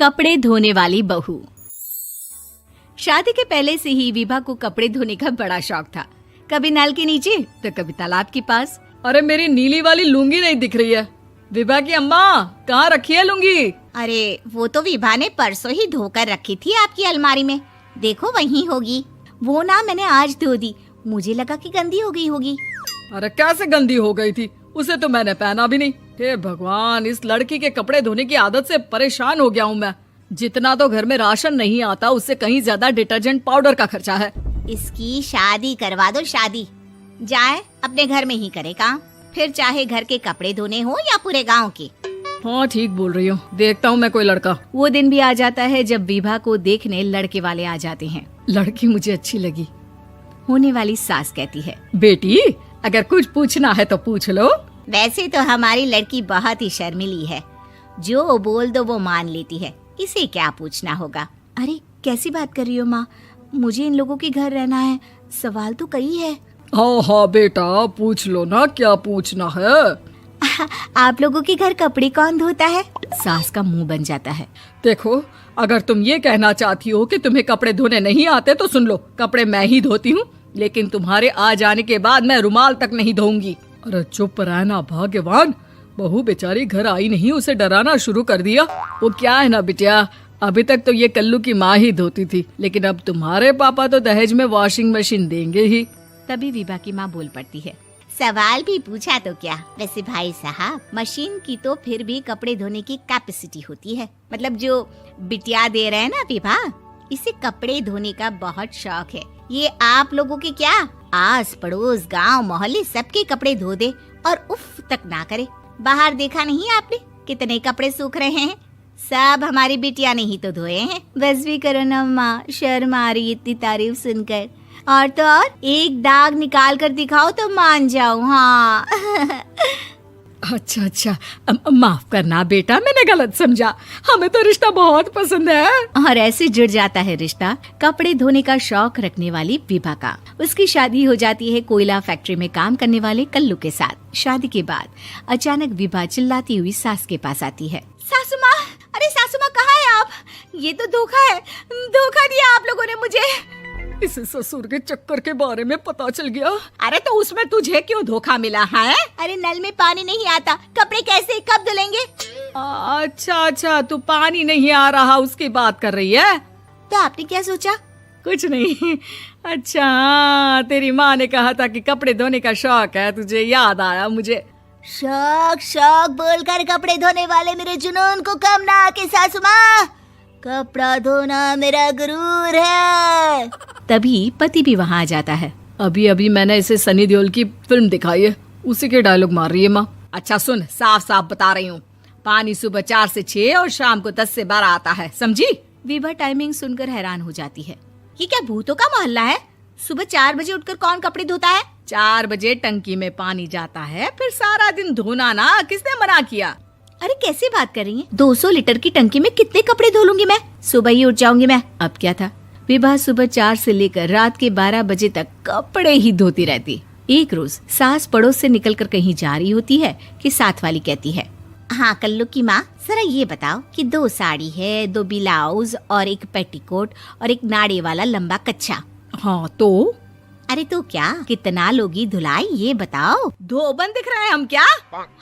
कपड़े धोने वाली बहू। शादी के पहले से ही विभा को कपड़े धोने का बड़ा शौक था। कभी नल के नीचे तो कभी तालाब के पास। अरे मेरी नीली वाली लुंगी नहीं दिख रही है। विभा की अम्मा, कहाँ रखी है लुंगी? अरे वो तो विभा ने परसों ही धोकर रखी थी आपकी अलमारी में, देखो वहीं होगी। वो ना मैंने आज धो दी, मुझे लगा कि गंदी हो गई होगी। अरे कैसे गंदी हो गई थी? उसे तो मैंने पहना भी नहीं। हे भगवान, इस लड़की के कपड़े धोने की आदत से परेशान हो गया हूँ मैं। जितना तो घर में राशन नहीं आता, उससे कहीं ज्यादा डिटर्जेंट पाउडर का खर्चा है। इसकी शादी करवा दो, शादी। जाए अपने घर में ही करे काम, फिर चाहे घर के कपड़े धोने हो या पूरे गांव के। हाँ ठीक बोल रही हो, देखता हूँ मैं कोई लड़का। वो दिन भी आ जाता है जब विभा को देखने लड़के वाले आ जाते हैं। लड़की मुझे अच्छी लगी। होने वाली सास कहती है, बेटी अगर कुछ पूछना है तो पूछ लो। वैसे तो हमारी लड़की बहुत ही शर्मीली है, जो बोल दो वो मान लेती है, इसे क्या पूछना होगा। अरे कैसी बात कर रही हो माँ, मुझे इन लोगों के घर रहना है, सवाल तो कई है। हाँ हाँ बेटा, पूछ लो ना, क्या पूछना है। आप लोगों के घर कपड़े कौन धोता है? सास का मुंह बन जाता है। देखो, अगर तुम ये कहना चाहती हो कि तुम्हें कपड़े धोने नहीं आते तो सुन लो, कपड़े मैं ही धोती हूँ, लेकिन तुम्हारे आ जाने के बाद मैं रुमाल तक नहीं धोऊंगी। अरे चुप रहना भाग्यवान, बहू बेचारी घर आई नहीं, उसे डराना शुरू कर दिया। वो क्या है ना बिटिया, अभी तक तो ये कल्लू की माँ ही धोती थी, लेकिन अब तुम्हारे पापा तो दहेज में वॉशिंग मशीन देंगे ही। तभी विभा की माँ बोल पड़ती है, सवाल भी पूछा तो क्या। वैसे भाई साहब, मशीन की तो फिर भी कपड़े धोने की कैपेसिटी होती है। मतलब जो बिटिया दे रहे हैं ना विभा, इसे कपड़े धोने का बहुत शौक है। ये आप लोगों के क्या, आस पड़ोस गांव मोहल्ले सबके कपड़े धो दे और उफ तक ना करे। बाहर देखा नहीं आपने कितने कपड़े सूख रहे हैं? सब हमारी बिटिया ने ही तो धोए हैं। बस भी करो ना माँ, शर्म आ रही इतनी तारीफ सुनकर। और तो और एक दाग निकाल कर दिखाओ तो मान जाऊँ। हाँ अच्छा, माफ करना बेटा, मैंने गलत समझा। हमें तो रिश्ता बहुत पसंद है। और ऐसे जुड़ जाता है रिश्ता कपड़े धोने का शौक रखने वाली विभा का। उसकी शादी हो जाती है कोयला फैक्ट्री में काम करने वाले कल्लू के साथ। शादी के बाद अचानक विभा चिल्लाती हुई सास के पास आती है। सासू माँ, अरे सासू माँ कहाँ है आप? ये तो धोखा है, धोखा दिया आप लोगों ने मुझे। इसे ससुर के चक्कर के बारे में पता चल गया। अरे तो उसमें तुझे क्यों धोखा मिला है? अरे नल में पानी नहीं आता, कपड़े कैसे कब धुलेंगे? अच्छा, तू पानी नहीं आ रहा उसकी बात कर रही है। तो आपने क्या सोचा? कुछ नहीं। अच्छा, तेरी माँ ने कहा था कि कपड़े धोने का शौक है तुझे, याद आया मुझे। शौक बोलकर कपड़े धोने वाले मेरे जुनून को कम ना आके सासू माँ, कपड़ा धोना मेरा गुरूर है। तभी पति भी वहाँ आ जाता है। अभी मैंने इसे सनी देओल की फिल्म दिखाई है, उसी के डायलॉग मार रही है माँ। अच्छा सुन, साफ साफ बता रही हूँ, पानी सुबह 4 से 6 और शाम को 10 से 12 आता है, समझी? विभा टाइमिंग सुनकर हैरान हो जाती है। ये क्या भूतों का मोहल्ला है? सुबह 4 बजे उठकर कौन कपड़े धोता है? 4 बजे टंकी में पानी जाता है, फिर सारा दिन धोना ना, किसने मना किया? अरे कैसी बात कर रही हैं? 200 लीटर की टंकी में कितने कपड़े धो लूंगी मैं? सुबह ही उठ जाऊंगी मैं। अब क्या था, विभा सुबह 4 से लेकर रात के 12 बजे तक कपड़े ही धोती रहती। एक रोज सास पड़ोस से निकलकर कहीं जा रही होती है कि साथ वाली कहती है, हाँ कल्लू की माँ, जरा ये बताओ कि 2 साड़ी है, 2 ब्लाउज और एक पेटीकोट और एक नाड़े वाला लंबा कच्छा। हाँ तो? अरे तो क्या, कितना लोगी धुलाई ये बताओ। धोबन दिख रहे हैं हम क्या?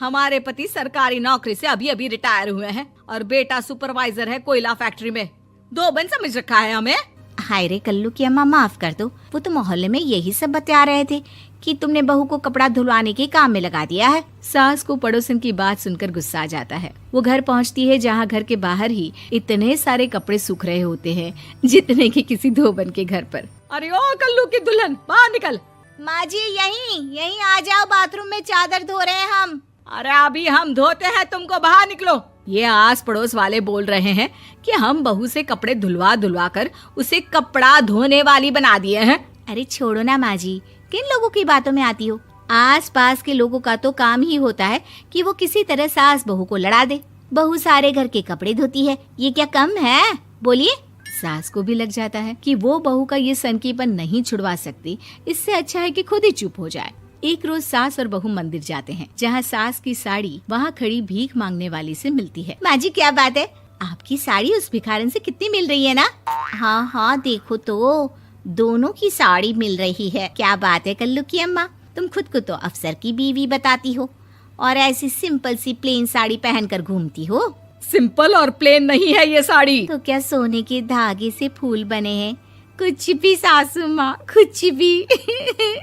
हमारे पति सरकारी नौकरी से अभी रिटायर हुए हैं और बेटा सुपरवाइजर है कोयला फैक्ट्री में। धोबन समझ रखा है हमें? हाय रे कल्लू की अम्मा, माफ कर दो, वो तो मोहल्ले में यही सब बता रहे थे कि तुमने बहू को कपड़ा धुलवाने के काम में लगा दिया है। सास को पड़ोसन की बात सुनकर गुस्सा आ जाता है। वो घर पहुंचती है जहां घर के बाहर ही इतने सारे कपड़े सूख रहे होते हैं जितने कि किसी धोबन के घर पर। अरे ओ कल्लू की दुल्हन, बाहर निकल। माँ जी यहीं आ जाओ, बाथरूम में चादर धो रहे हैं हम। अरे अभी हम धोते हैं, तुमको बाहर निकलो। ये आस पड़ोस वाले बोल रहे हैं कि हम बहू से कपड़े धुलवा कर उसे कपड़ा धोने वाली बना दिए हैं। अरे छोड़ो ना माँ जी, किन लोगों की बातों में आती हो? आस पास के लोगों का तो काम ही होता है कि वो किसी तरह सास बहू को लड़ा दे। बहू सारे घर के कपड़े धोती है, ये क्या कम है? बोलिए। सास को भी लग जाता है कि वो बहू का ये सनकीपन नहीं छुड़वा सकती, इससे अच्छा है कि खुद ही चुप हो जाए। एक रोज सास और बहू मंदिर जाते हैं, जहाँ सास की साड़ी वहाँ खड़ी भीख मांगने वाली से मिलती है। माँ जी क्या बात है, आपकी साड़ी उस भिखारन से कितनी मिल रही है ना? हाँ हाँ देखो तो, दोनों की साड़ी मिल रही है। क्या बात है कल्लू की अम्मा, तुम खुद को तो अफसर की बीवी बताती हो और ऐसी सिंपल सी प्लेन साड़ी पहनकर घूमती हो। सिंपल और प्लेन नहीं है ये साड़ी। तो क्या सोने के धागे से फूल बने हैं? कुछ भी सासू माँ, कुछ भी।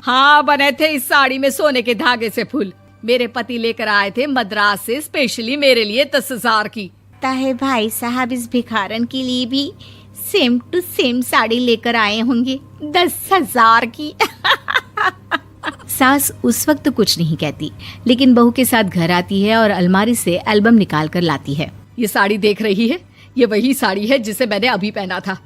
हाँ बने थे इस साड़ी में सोने के धागे से फूल। मेरे पति लेकर आए थे मद्रास से स्पेशली मेरे लिए 10,000 की। ताहे भाई साहब इस भिखारन के लिए भी सेम टू सेम साड़ी लेकर आए होंगे 10,000 की। सास उस वक्त तो कुछ नहीं कहती, लेकिन बहू के साथ घर आती है और अलमारी से एल्बम निकाल कर लाती है। ये साड़ी देख रही है, ये वही साड़ी है जिसे मैंने अभी पहना था।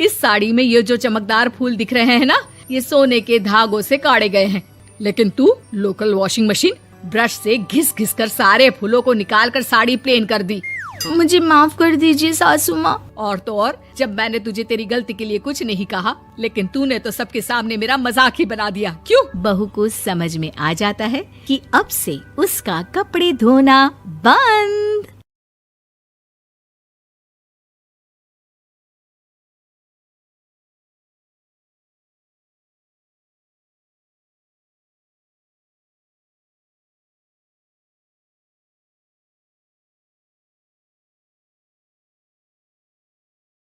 इस साड़ी में ये जो चमकदार फूल दिख रहे हैं ना, ये सोने के धागों से काढ़े गए हैं। लेकिन तू लोकल वॉशिंग मशीन ब्रश से घिस घिस कर सारे फूलों को निकाल कर साड़ी प्लेन कर दी। मुझे माफ कर दीजिए सासू माँ। और तो और, जब मैंने तुझे तेरी गलती के लिए कुछ नहीं कहा, लेकिन तूने तो सबके सामने मेरा मजाक ही बना दिया। क्यों? बहू को समझ में आ जाता है कि अब से उसका कपड़े धोना बंद।